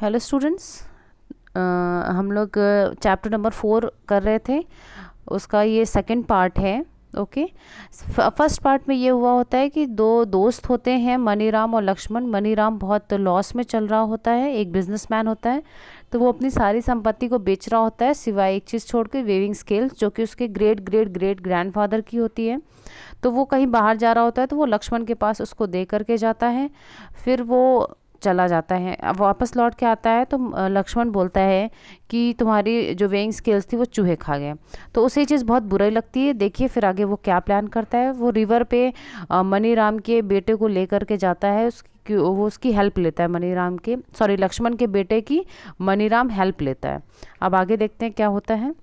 Hello students. हम लोग chapter number 4 कर रहे थे, उसका ये सेकंड पार्ट है। ओके। फर्स्ट पार्ट में ये हुआ होता है कि दो दोस्त होते हैं, मनीराम और लक्ष्मण। मनीराम बहुत लॉस में चल रहा होता है, एक बिजनेसमैन होता है, तो वो अपनी सारी संपत्ति को बेच रहा होता है सिवाय एक चीज़ छोड़ के, वेविंग स्केल, जो कि उसके ग्रेट ग्रेट ग्रेट ग्रैंडफादर की होती है। तो वो कहीं बाहर जा रहा होता है, तो वो लक्ष्मण के पास उसको दे करके जाता है। फिर वो चला जाता है। अब वापस लौट के आता है तो लक्ष्मण बोलता है कि तुम्हारी जो वेइंग स्केल्स थी वो चूहे खा गए। तो उसे ये चीज़ बहुत बुरी लगती है। देखिए फिर आगे वो क्या प्लान करता है। वो रिवर पे मनीराम के बेटे को लेकर के जाता है, वो उसकी हेल्प लेता है, मनीराम के सॉरी लक्ष्मण के बेटे की मनीराम हेल्प लेता है। अब आगे देखते हैं क्या होता है।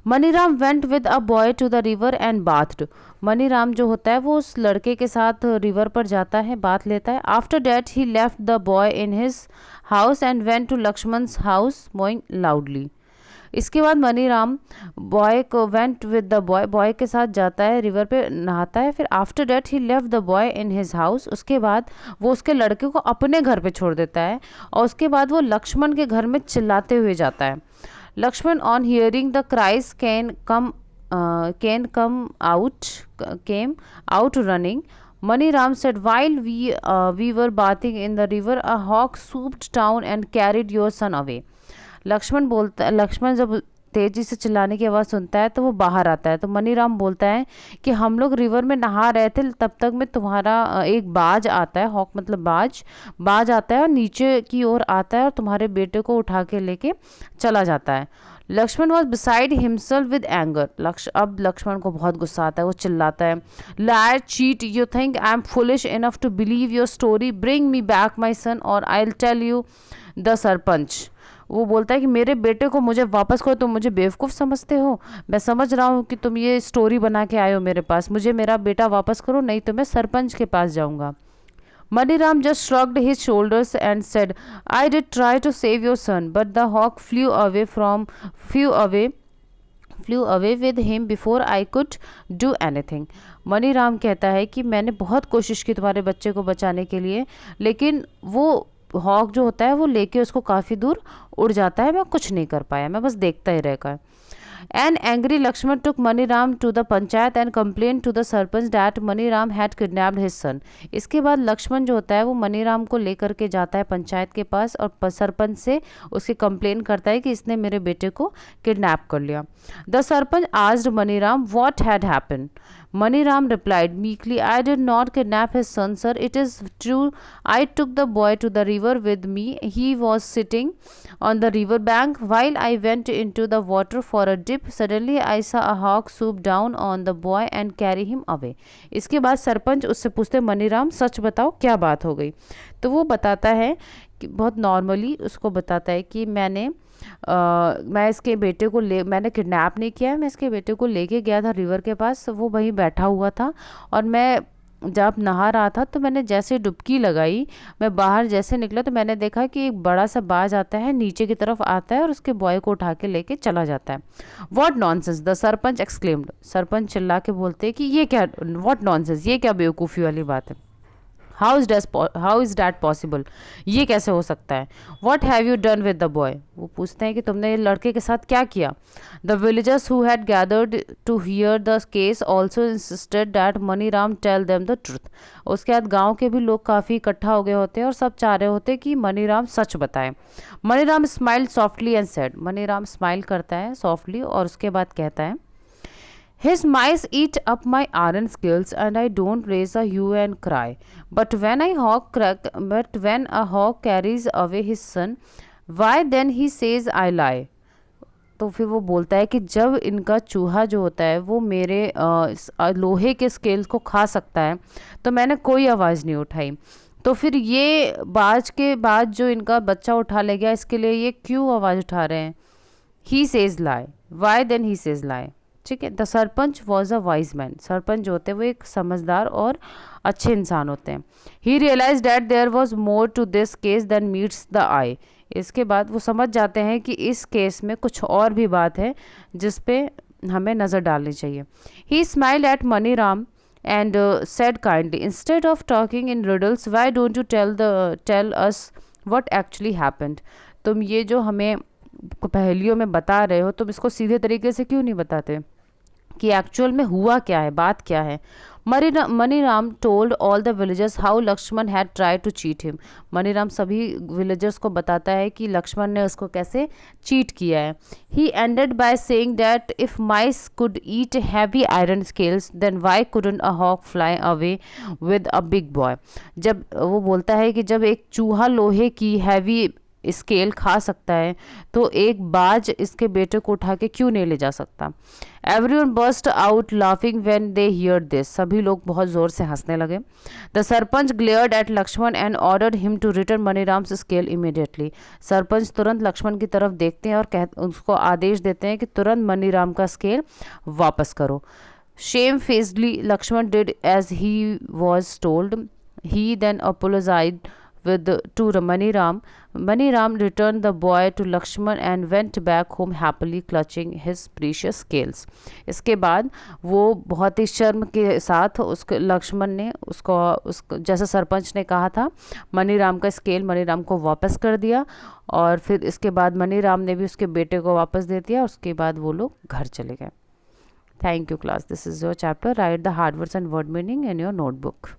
Maniram went with a boy to the river and bathed. Maniram जो होता है वो उस लड़के के साथ रिवर पर जाता है, बाथ लेता है। After that he left the boy in his house and went to Lakshman's house mooing loudly. इसके बाद मनीराम बॉय को went with the boy, boy के साथ जाता है, रिवर पे नहाता है। फिर after that he left the boy in his house. उसके बाद वो उसके लड़के को अपने घर पे छोड़ देता है और उसके बाद वो लक्ष्मण के घर में चिल्लाते हुए जाता है। Lakshman, on hearing the cries, came out running. Mani Ram said, "While we were bathing in the river, a hawk swooped down and carried your son away." Lakshman जब तेजी से चिल्लाने की आवाज़ सुनता है तो वो बाहर आता है। तो मनीराम बोलता है कि हम लोग रिवर में नहा रहे थे, तब तक में तुम्हारा एक बाज आता है, हॉक मतलब बाज आता है और नीचे की ओर आता है और तुम्हारे बेटे को उठा के लेके चला जाता है। Lakshman was beside himself with anger. अब लक्ष्मण को बहुत गुस्सा आता है, वो चिल्लाता है, liar, cheat, you think I am foolish enough to believe your story, bring me back my son or I will tell you the sarpanch. वो बोलता है कि मेरे बेटे को मुझे वापस करो, तुम मुझे बेवकूफ़ समझते हो। मैं समझ रहा हूँ कि तुम ये स्टोरी बना के आए हो मेरे पास, मुझे मेरा बेटा वापस करो, नहीं तो मैं सरपंच के पास जाऊँगा। Maniram just shrugged his shoulders and said, I did try to save your son, but the hawk flew away with him before I could do anything. Maniram कहता है कि मैंने बहुत कोशिश की तुम्हारे बच्चे को बचाने के लिए, लेकिन वो हॉक जो होता है वो लेके उसको काफ़ी दूर उड़ जाता है, मैं कुछ नहीं कर पाया, मैं बस देखता ही रह गया। An angry Lakshman took Maniram to the panchayat and complained to the sarpanch that Maniram had kidnapped his son. इसके बाद लक्ष्मण जो होता है वो मनीराम को लेकर के जाता है पंचायत के पास और सरपंच से उसकी कंप्लेन करता है कि इसने मेरे बेटे को किडनैप कर लिया। The sarpanch asked Maniram what had happened. Maniram replied meekly, I did not kidnap his son, sir. It is true. I took the boy to the river with me. He was sitting on the river bank. While I went into the water for a dip, suddenly I saw a hawk swoop down on the boy and carry him away. इसके बाद सरपंच उससे पूछते, मनीराम सच बताओ क्या बात हो गई। तो वो बताता है कि बहुत नॉर्मली उसको बताता है कि मैं इसके बेटे को मैंने किडनैप नहीं किया है, मैं इसके बेटे को लेके गया था रिवर के पास, वो वहीं बैठा हुआ था और मैं जब नहा रहा था तो मैंने जैसे डुबकी लगाई, मैं बाहर जैसे निकला तो मैंने देखा कि एक बड़ा सा बाज आता है, नीचे की तरफ आता है और उसके बॉय को उठा के लेके चला जाता है। What nonsense, the sarpanch exclaimed. Sarpanch चिल्ला के बोलते हैं कि ये क्या, व्हाट नॉनसेंस, ये क्या बेवकूफ़ी वाली बात है। हाउ इज़ डैट पॉसिबल, ये कैसे हो सकता है। What have you done with the boy, वो पूछते हैं कि तुमने लड़के के साथ क्या किया। The villagers who had gathered to hear the case also insisted that Maniram tell them the truth. उसके बाद गांव के भी लोग काफ़ी इकट्ठा हो गए होते हैं और सब चाह रहे होते कि मनीराम सच बताए। Maniram smile softly and said, Maniram smile करता है सॉफ्टली और उसके बाद कहता है, His mice eat up my iron skills, and I don't raise a hue and cry. But when a hawk carries away his son, why then he says I lie. तो फिर वो बोलता है कि जब इनका चूहा जो होता है वो मेरे लोहे के स्केल्स को खा सकता है तो मैंने कोई आवाज़ नहीं उठाई, तो फिर ये बाज के बाद जो इनका बच्चा उठा ले गया इसके लिए ये क्यों आवाज़ उठा रहे हैं। He says lie, why then he says lie. ठीक है। The sarpanch was a wise man, sarpanch जो होते हैं वो एक समझदार और अच्छे इंसान होते हैं। He realize that there was more to this case than meets the eye. इसके बाद वो समझ जाते हैं कि इस केस में कुछ और भी बात है जिस पे हमें नज़र डालनी चाहिए। ही smiled at Maniram and said kindly, instead of talking in riddles, why don't you tell us what actually happened. तुम ये जो हमें पहेलियों में बता रहे हो, तुम इसको सीधे तरीके से क्यों नहीं बताते कि एक्चुअल में हुआ क्या है, बात क्या है। Maniram told all the villagers how Lakshman had try to cheat him. Maniram सभी विलेजर्स को बताता है कि लक्ष्मण ने उसको कैसे चीट किया है। He ended by saying that if mice could eat heavy iron scales then why couldn't a hawk fly away with a big boy. जब वो बोलता है कि जब एक चूहा लोहे की हैवी स्केल खा सकता है तो एक बाज इसके बेटे को उठा के क्यों नहीं ले जा सकता। Everyone burst out laughing when they hear this. सभी लोग बहुत जोर से हंसने लगे। The sarpanch glared at Lakshman and ordered him to return Maniram's scale immediately. Sarpanch तुरंत लक्ष्मण की तरफ देखते हैं और उसको आदेश देते हैं कि तुरंत मनीराम का स्केल वापस करो। Shamefacedly, Lakshman did as he was told. He then apologized to Maniram. Maniram returned the boy to Lakshman and went back home happily clutching his precious scales. इसके बाद वो बहुत ही शर्म के साथ उसके लक्ष्मण ने उसको जैसा सरपंच ने कहा था मनीराम का स्केल मनीराम को वापस कर दिया, और फिर इसके बाद मनीराम ने भी उसके बेटे को वापस दे दिया। उसके बाद वो लोग घर चले गए। Thank you class. This is your chapter. Write the hard words and word meaning in your notebook.